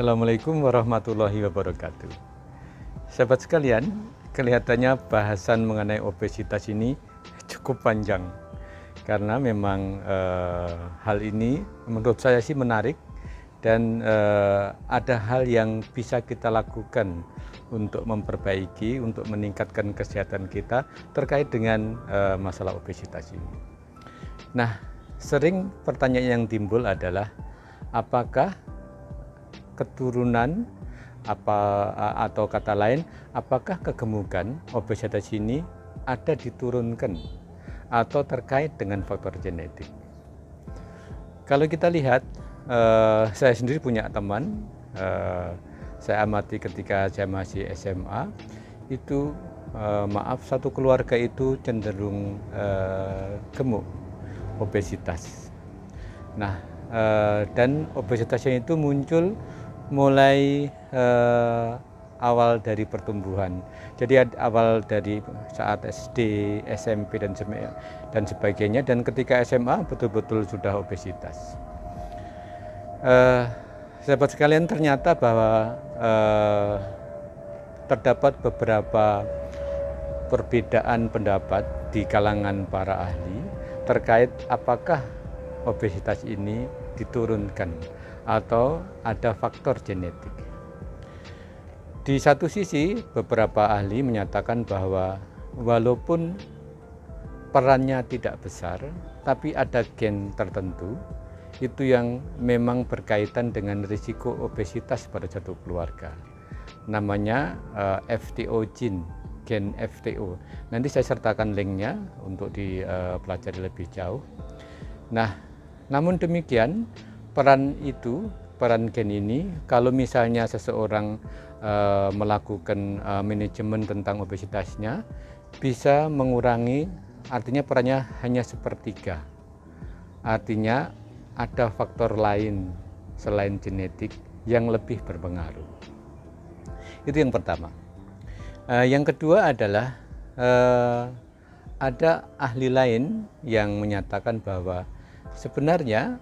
Assalamualaikum warahmatullahi wabarakatuh. Sahabat sekalian, kelihatannya bahasan mengenai obesitas ini cukup panjang karena memang hal ini menurut saya sih menarik dan ada hal yang bisa kita lakukan untuk memperbaiki, untuk meningkatkan kesehatan kita terkait dengan masalah obesitas ini. Nah, sering pertanyaan yang timbul adalah apakah keturunan atau kata lain, apakah kegemukan obesitas ini ada diturunkan atau terkait dengan faktor genetik? Kalau kita lihat, saya sendiri punya teman, saya amati ketika saya masih SMA, itu satu keluarga itu cenderung gemuk, obesitas. Nah, dan obesitasnya itu muncul mulai awal dari pertumbuhan. Jadi awal dari saat SD, SMP dan sebagainya, dan ketika SMA betul-betul sudah obesitas. Sahabat sekalian, ternyata bahwa terdapat beberapa perbedaan pendapat di kalangan para ahli terkait apakah obesitas ini diturunkan atau ada faktor genetik. Di satu sisi, beberapa ahli menyatakan bahwa walaupun perannya tidak besar, tapi ada gen tertentu itu yang memang berkaitan dengan risiko obesitas pada satu keluarga. Namanya FTO gen FTO. Nanti saya sertakan linknya untuk dipelajari lebih jauh. Nah, namun demikian, peran gen ini, kalau misalnya seseorang melakukan manajemen tentang obesitasnya, bisa mengurangi, artinya perannya hanya sepertiga. Artinya ada faktor lain selain genetik yang lebih berpengaruh. Itu yang pertama. Yang kedua adalah ada ahli lain yang menyatakan bahwa sebenarnya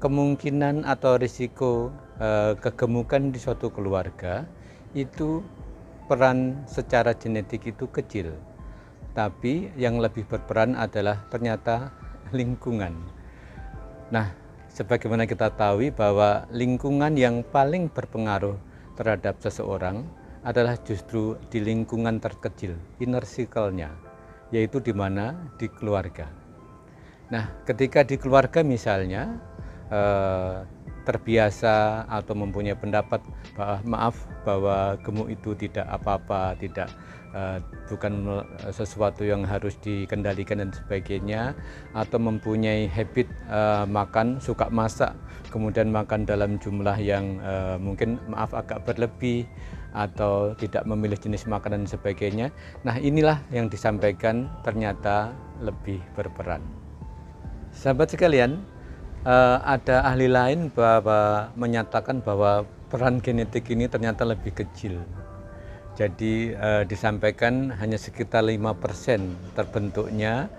kemungkinan atau risiko kegemukan di suatu keluarga itu peran secara genetik itu kecil, tapi yang lebih berperan adalah ternyata lingkungan. Nah, sebagaimana kita tahu bahwa lingkungan yang paling berpengaruh terhadap seseorang adalah justru di lingkungan terkecil, inner circle-nya, yaitu di mana? Di keluarga. Nah, ketika di keluarga misalnya terbiasa atau mempunyai pendapat bahwa gemuk itu tidak apa-apa, bukan sesuatu yang harus dikendalikan dan sebagainya, atau mempunyai habit makan, suka masak, kemudian makan dalam jumlah yang mungkin agak berlebih, atau tidak memilih jenis makanan dan sebagainya. Nah, inilah yang disampaikan ternyata lebih berperan. Sahabat sekalian, ada ahli lain bahwa menyatakan bahwa peran genetik ini ternyata lebih kecil. Jadi disampaikan hanya sekitar 5% terbentuknya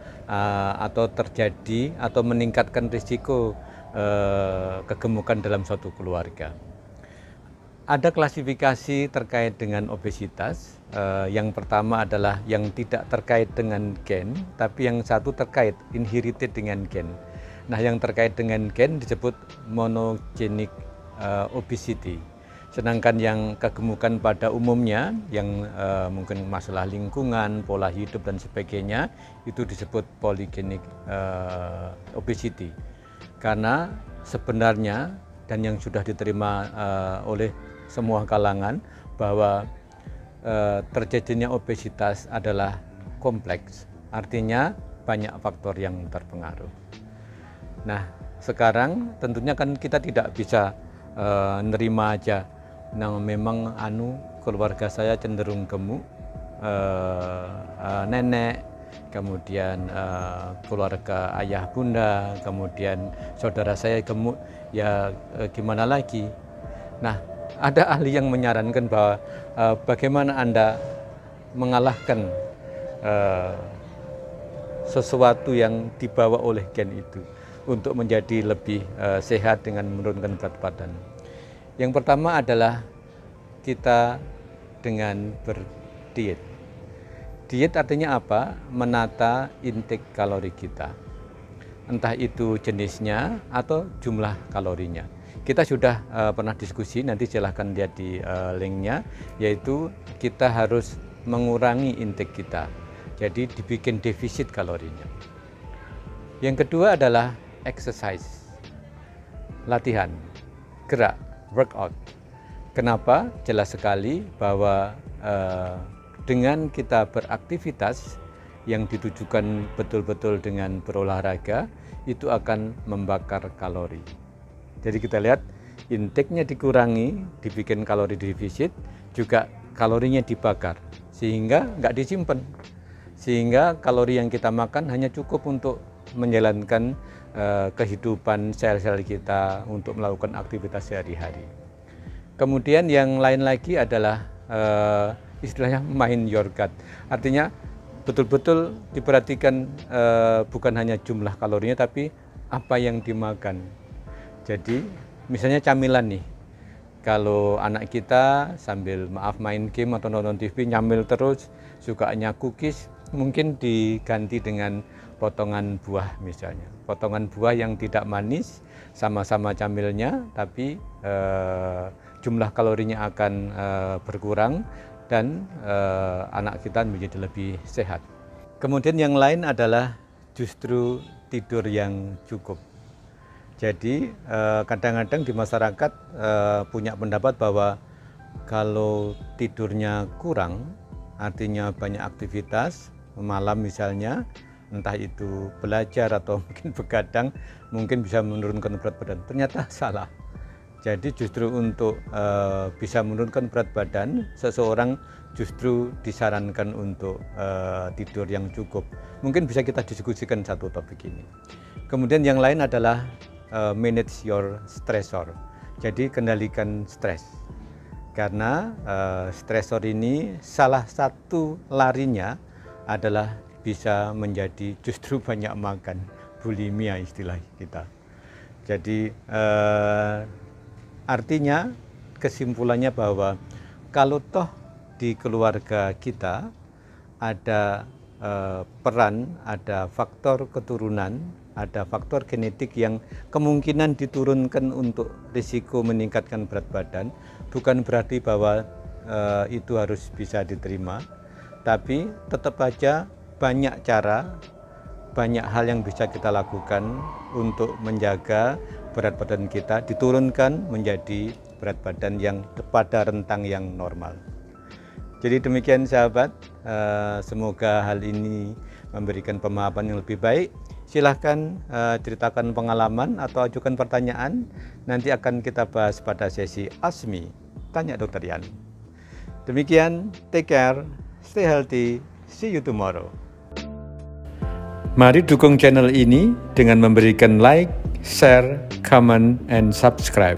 atau terjadi atau meningkatkan risiko kegemukan dalam suatu keluarga. Ada klasifikasi terkait dengan obesitas. Yang pertama adalah yang tidak terkait dengan gen, tapi yang satu terkait, inherited dengan gen. Nah, yang terkait dengan gen disebut monogenic obesity. Sedangkan yang kegemukan pada umumnya, yang mungkin masalah lingkungan, pola hidup dan sebagainya, itu disebut polygenic obesity. Karena sebenarnya, dan yang sudah diterima oleh semua kalangan, bahwa terjadinya obesitas adalah kompleks, artinya banyak faktor yang terpengaruh. Nah, sekarang tentunya kan kita tidak bisa nerima aja, nah memang keluarga saya cenderung gemuk, nenek, kemudian keluarga ayah bunda, kemudian saudara saya gemuk, ya gimana lagi. Nah, ada ahli yang menyarankan bahwa bagaimana Anda mengalahkan sesuatu yang dibawa oleh gen itu. untuk menjadi lebih sehat dengan menurunkan berat badan. Yang pertama adalah kita dengan berdiet. Diet artinya apa? Menata intake kalori kita. Entah itu jenisnya atau jumlah kalorinya. Kita sudah pernah diskusi, nanti silahkan lihat di linknya, yaitu kita harus mengurangi intake kita. Jadi dibikin defisit kalorinya. Yang kedua adalah exercise, latihan, gerak, workout. Kenapa? Jelas sekali bahwa dengan kita beraktivitas yang ditujukan betul-betul dengan berolahraga, itu akan membakar kalori. Jadi kita lihat intake-nya dikurangi, dibikin kalori defisit, juga kalorinya dibakar, sehingga nggak disimpan. Sehingga kalori yang kita makan hanya cukup untuk menjalankan kehidupan sel-sel kita untuk melakukan aktivitas sehari-hari. Kemudian yang lain lagi adalah istilahnya mind your gut. Artinya betul-betul diperhatikan bukan hanya jumlah kalorinya tapi apa yang dimakan. Jadi misalnya camilan nih, kalau anak kita sambil main game atau nonton TV nyamil terus, sukanya cookies, mungkin diganti dengan potongan buah misalnya. Potongan buah yang tidak manis, sama-sama camilnya, tapi jumlah kalorinya akan berkurang dan anak kita menjadi lebih sehat. Kemudian yang lain adalah justru tidur yang cukup. Jadi kadang-kadang di masyarakat punya pendapat bahwa kalau tidurnya kurang, artinya banyak aktivitas, malam misalnya, entah itu belajar atau mungkin begadang, mungkin bisa menurunkan berat badan. Ternyata salah. Jadi justru untuk bisa menurunkan berat badan, seseorang justru disarankan untuk tidur yang cukup. Mungkin bisa kita diskusikan satu topik ini. Kemudian yang lain adalah manage your stressor. Jadi kendalikan stres. Karena stresor ini salah satu larinya adalah bisa menjadi justru banyak makan, bulimia istilah kita. Jadi artinya kesimpulannya bahwa kalau toh di keluarga kita ada peran, ada faktor keturunan, ada faktor genetik yang kemungkinan diturunkan untuk risiko meningkatkan berat badan, bukan berarti bahwa itu harus bisa diterima, tapi tetap aja banyak cara, banyak hal yang bisa kita lakukan untuk menjaga berat badan kita diturunkan menjadi berat badan yang pada rentang yang normal. Jadi demikian sahabat, semoga hal ini memberikan pemahaman yang lebih baik. Silahkan ceritakan pengalaman atau ajukan pertanyaan, nanti akan kita bahas pada sesi ASMI, Tanya Dr. Yan. Demikian, take care, stay healthy, see you tomorrow. Mari dukung channel ini dengan memberikan like, share, comment, and subscribe.